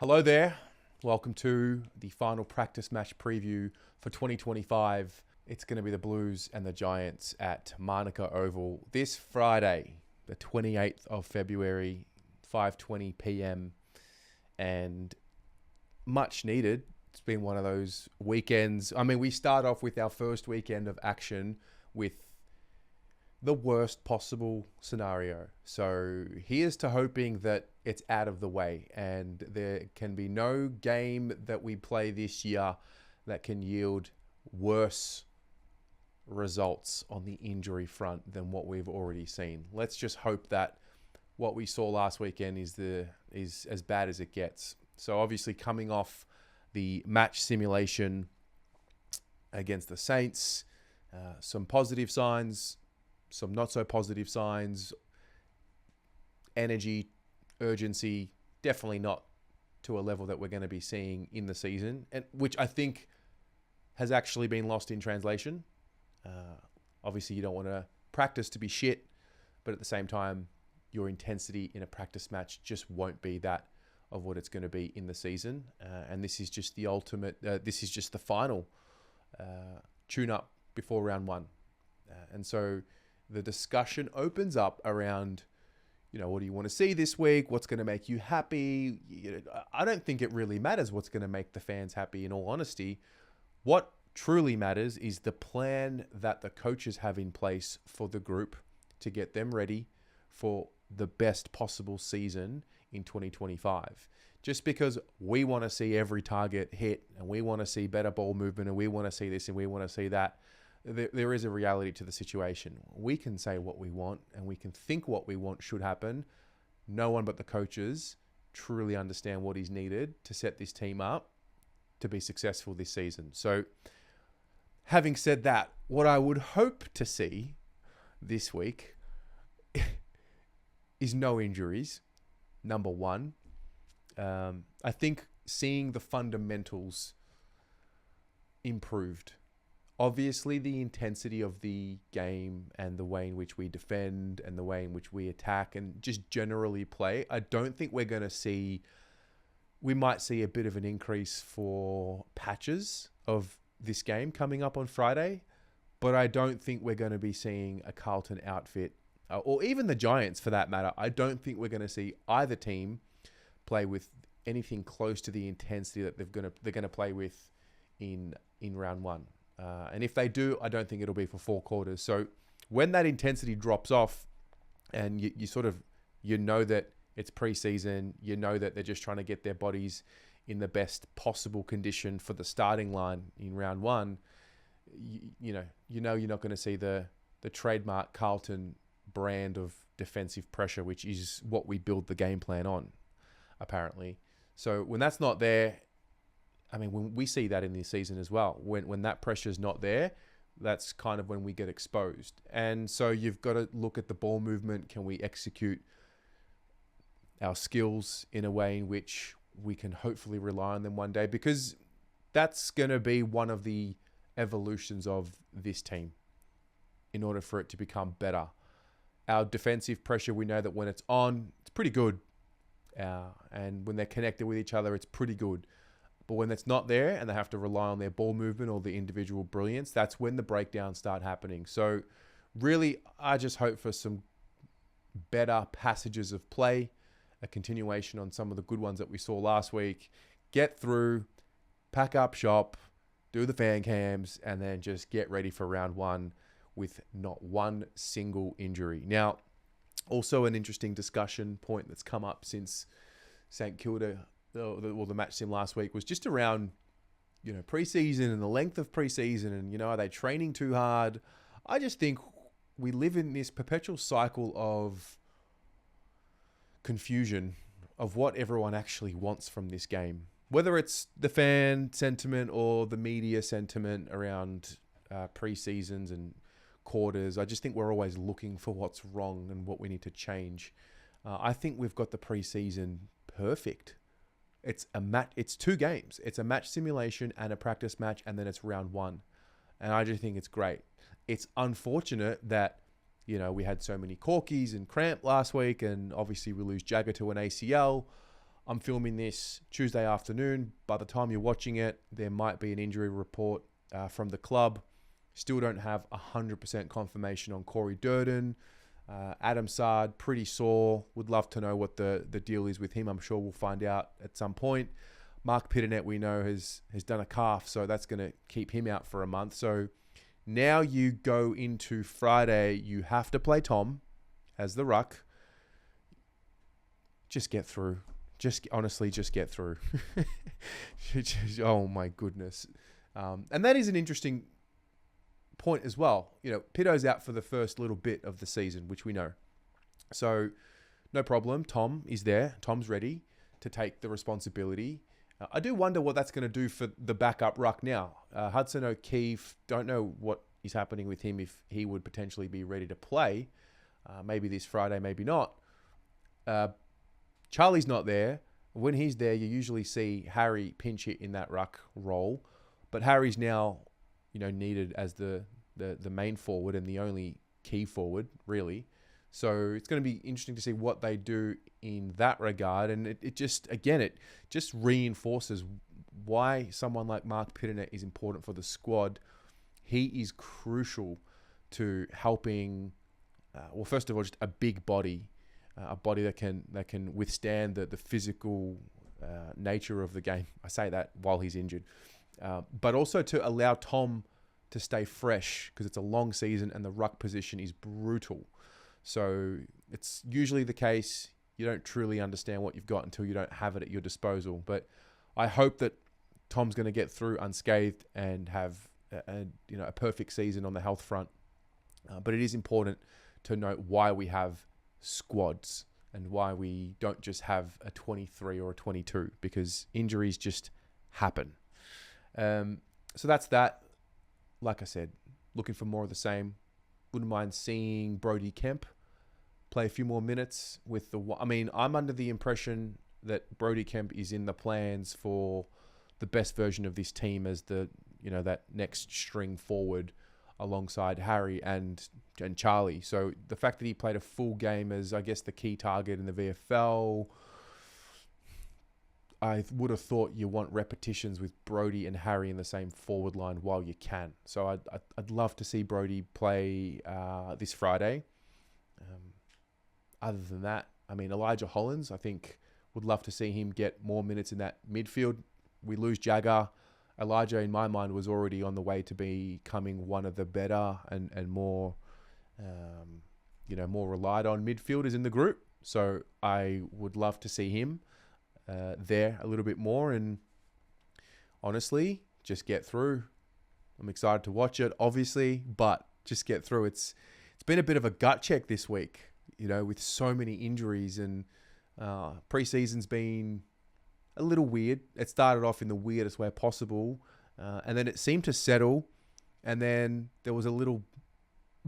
Hello there. Welcome to the final practice match preview for 2025. It's going to be the Blues and the Giants at Manuka Oval this Friday, the 28th of February, 5:20 p.m. And much needed. It's been one of those weekends. I mean, we start off with our first weekend of action with the worst possible scenario. So here's to hoping that it's out of the way and there can be no game that we play this year that can yield worse results on the injury front than what we've already seen. Let's just hope that what we saw last weekend is as bad as it gets. So obviously coming off the match simulation against the Saints, some positive signs, some not so positive signs, energy, urgency, definitely not to a level that we're going to be seeing in the season, and which I think has actually been lost in translation. Obviously, you don't want to practice to be shit, but at the same time, your intensity in a practice match just won't be that of what it's going to be in the season. And this is just the ultimate, this is just the final tune-up before round one. And so the discussion opens up around, what do you want to see this week? What's going to make you happy? I don't think it really matters what's going to make the fans happy, in all honesty. What truly matters is the plan that the coaches have in place for the group to get them ready for the best possible season in 2025. Just because we want to see every target hit and we want to see better ball movement and we want to see this and we want to see that, there is a reality to the situation. We can say what we want and we can think what we want should happen. No one but the coaches truly understand what is needed to set this team up to be successful this season. So having said that, what I would hope to see this week is no injuries, number one. I think seeing the fundamentals improved. Obviously, the intensity of the game and the way in which we defend and the way in which we attack and just generally play, I don't think we're going to see... We might see a bit of an increase for patches of this game coming up on Friday, but I don't think we're going to be seeing a Carlton outfit, or even the Giants for that matter. I don't think we're going to see either team play with anything close to the intensity that they're going to play with in round one. And if they do, I don't think it'll be for 4 quarters. So when that intensity drops off and you know that it's preseason, you know that they're just trying to get their bodies in the best possible condition for the starting line in round one, you know you're not going to see the trademark Carlton brand of defensive pressure, which is what we build the game plan on, apparently. So when that's not there, I mean, when we see that in this season as well, when that pressure is not there, that's kind of when we get exposed. And so you've got to look at the ball movement. Can we execute our skills in a way in which we can hopefully rely on them one day? Because that's going to be one of the evolutions of this team in order for it to become better. Our defensive pressure, we know that when it's on, it's pretty good. And when they're connected with each other, it's pretty good. But when it's not there and they have to rely on their ball movement or the individual brilliance, that's when the breakdowns start happening. So really, I just hope for some better passages of play, a continuation on some of the good ones that we saw last week, get through, pack up shop, do the fan cams, and then just get ready for round one with not one single injury. Now, also an interesting discussion point that's come up since St Kilda, the match sim last week, was just around, preseason and the length of preseason and, are they training too hard? I just think we live in this perpetual cycle of confusion of what everyone actually wants from this game. Whether it's the fan sentiment or the media sentiment around preseasons and quarters, I just think we're always looking for what's wrong and what we need to change. I think we've got the preseason perfect. It's 2 games. It's a match simulation and a practice match, and then it's round one. And I just think it's great. It's unfortunate that, we had so many corkies and cramp last week, and obviously we lose Jagger to an ACL. I'm filming this Tuesday afternoon. By the time you're watching it, there might be an injury report from the club. Still don't have 100% confirmation on Corey Durden. Adam Sard, pretty sore. Would love to know what the deal is with him. I'm sure we'll find out at some point. Mark Pitternet, we know, has done a calf, so that's going to keep him out for a month. So now you go into Friday, you have to play Tom as the ruck. Just get through. Honestly, just get through. Oh my goodness. And that is an interesting point as well. You know, Pitto's out for the first little bit of the season, which we know. So no problem. Tom is there. Tom's ready to take the responsibility. I do wonder what that's going to do for the backup ruck now. Hudson O'Keefe, don't know what is happening with him, if he would potentially be ready to play. Maybe this Friday, maybe not. Charlie's not there. When he's there, you usually see Harry pinch hit in that ruck role. But Harry's now, needed as the main forward and the only key forward, really. So it's going to be interesting to see what they do in that regard. And it just reinforces why someone like Mark Pitternet is important for the squad. He is crucial to helping, first of all, just a big body, a body that can withstand the physical nature of the game. I say that while he's injured. But also to allow Tom to stay fresh, because it's a long season and the ruck position is brutal. So it's usually the case you don't truly understand what you've got until you don't have it at your disposal. But I hope that Tom's going to get through unscathed and have a perfect season on the health front. But it is important to note why we have squads and why we don't just have a 23 or a 22, because injuries just happen. So that's that. Like I said, looking for more of the same. Wouldn't mind seeing Brodie Kemp play a few more minutes with I'm under the impression that Brodie Kemp is in the plans for the best version of this team as that next string forward alongside Harry and Charlie. So the fact that he played a full game as, I guess, the key target in the VFL, I would have thought you want repetitions with Brodie and Harry in the same forward line while you can. So I'd love to see Brodie play this Friday. Other than that, Elijah Hollins, I think, would love to see him get more minutes in that midfield. We lose Jagger. Elijah, in my mind, was already on the way to becoming one of the better and more, more relied on midfielders in the group. So I would love to see him there a little bit more, and honestly, just get through. I'm excited to watch it, obviously, but just get through. It's been a bit of a gut check this week, with so many injuries, and preseason's been a little weird. It started off in the weirdest way possible, and then it seemed to settle, and then there was a little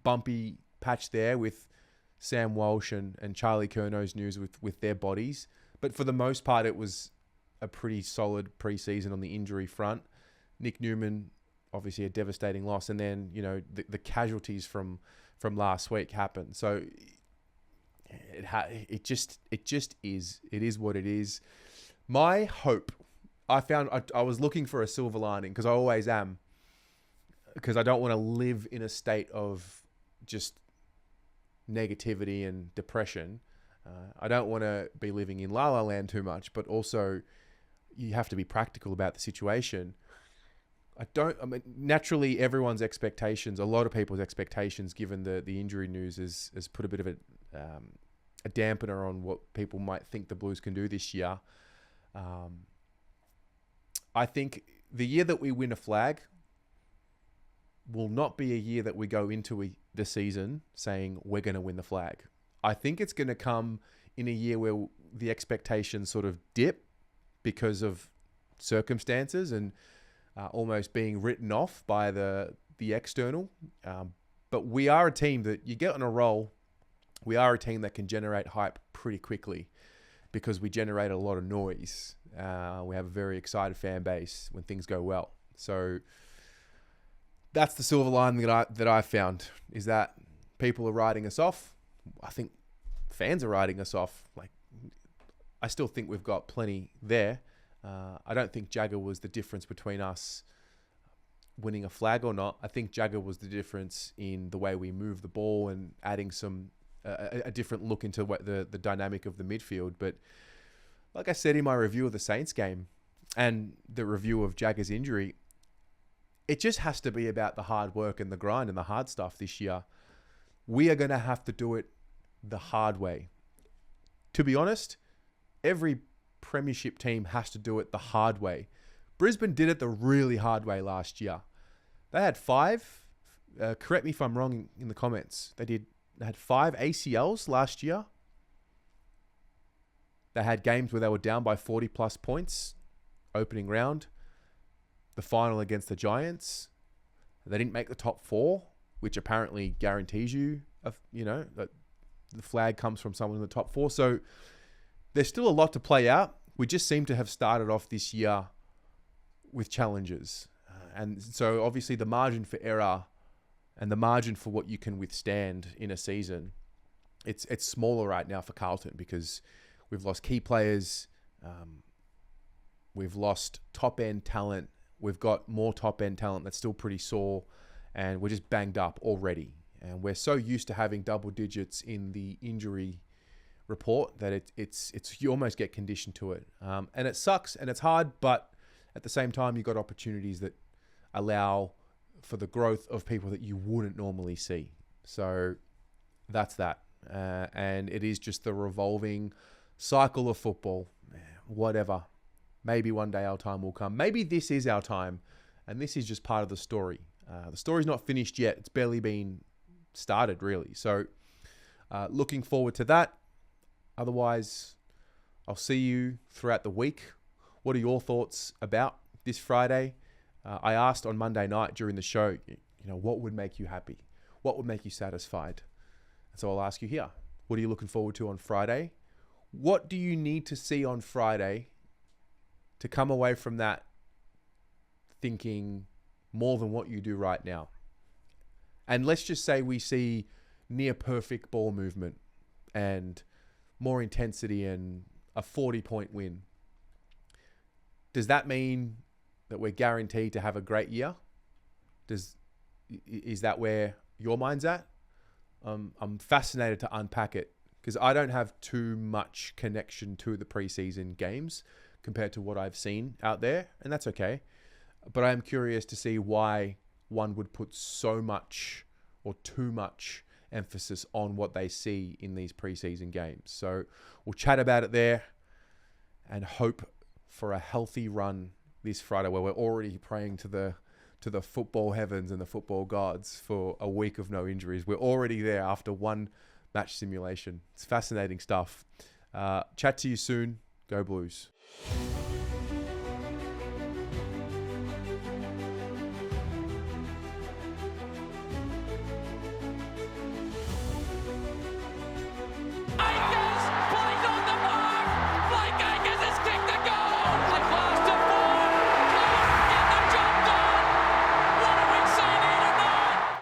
bumpy patch there with Sam Walsh and Charlie Curnow's news with their bodies. But for the most part, it was a pretty solid preseason on the injury front. Nick Newman, obviously a devastating loss. And then, the casualties from last week happened. So it just is. It is what it is. My hope, I was looking for a silver lining, because I always am, because I don't want to live in a state of just negativity and depression. I don't want to be living in La La Land too much, but also you have to be practical about the situation. Naturally, everyone's expectations, a lot of people's expectations, given the injury news, has put a bit of a dampener on what people might think the Blues can do this year. I think the year that we win a flag will not be a year that we go into the season saying we're going to win the flag. I think it's going to come in a year where the expectations sort of dip because of circumstances and almost being written off by the external. But we are a team that you get on a roll. We are a team that can generate hype pretty quickly because we generate a lot of noise. We have a very excited fan base when things go well. So that's the silver lining that I found, is that people are writing us off. I think fans are writing us off. Like, I still think we've got plenty there. I don't think Jagger was the difference between us winning a flag or not. I think Jagger was the difference in the way we move the ball and adding some a different look into what the dynamic of the midfield. But like I said in my review of the Saints game and the review of Jagger's injury, it just has to be about the hard work and the grind and the hard stuff this year. We are going to have to do it the hard way. To be honest, every premiership team has to do it the hard way. Brisbane did it the really hard way last year. They had 5, correct me if I'm wrong in the comments, they had 5 ACLs last year. They had games where they were down by 40 plus points, opening round, the final against the Giants. They didn't make the top 4, which apparently guarantees you, that the flag comes from someone in the top 4. So there's still a lot to play out. We just seem to have started off this year with challenges. And so obviously the margin for error and the margin for what you can withstand in a season, it's smaller right now for Carlton because we've lost key players. We've lost top-end talent. We've got more top-end talent that's still pretty sore, and we're just banged up already. And we're so used to having double digits in the injury report that it's you almost get conditioned to it. And it sucks and it's hard, but at the same time, you've got opportunities that allow for the growth of people that you wouldn't normally see. So that's that. And it is just the revolving cycle of football. Whatever. Maybe one day our time will come. Maybe this is our time, and this is just part of the story. The story's not finished yet. It's barely been started, really. So looking forward to that. Otherwise, I'll see you throughout the week. What are your thoughts about this Friday? I asked on Monday night during the show, what would make you happy? What would make you satisfied? And so I'll ask you here. What are you looking forward to on Friday? What do you need to see on Friday to come away from that thinking more than what you do right now? And let's just say we see near perfect ball movement and more intensity and a 40-point win. Does that mean that we're guaranteed to have a great year? Is that where your mind's at? I'm fascinated to unpack it because I don't have too much connection to the preseason games compared to what I've seen out there, and that's okay. But I am curious to see why one would put so much or too much emphasis on what they see in these preseason games. So we'll chat about it there and hope for a healthy run this Friday where we're already praying to the football heavens and the football gods for a week of no injuries. We're already there after one match simulation. It's fascinating stuff. Chat to you soon. Go Blues.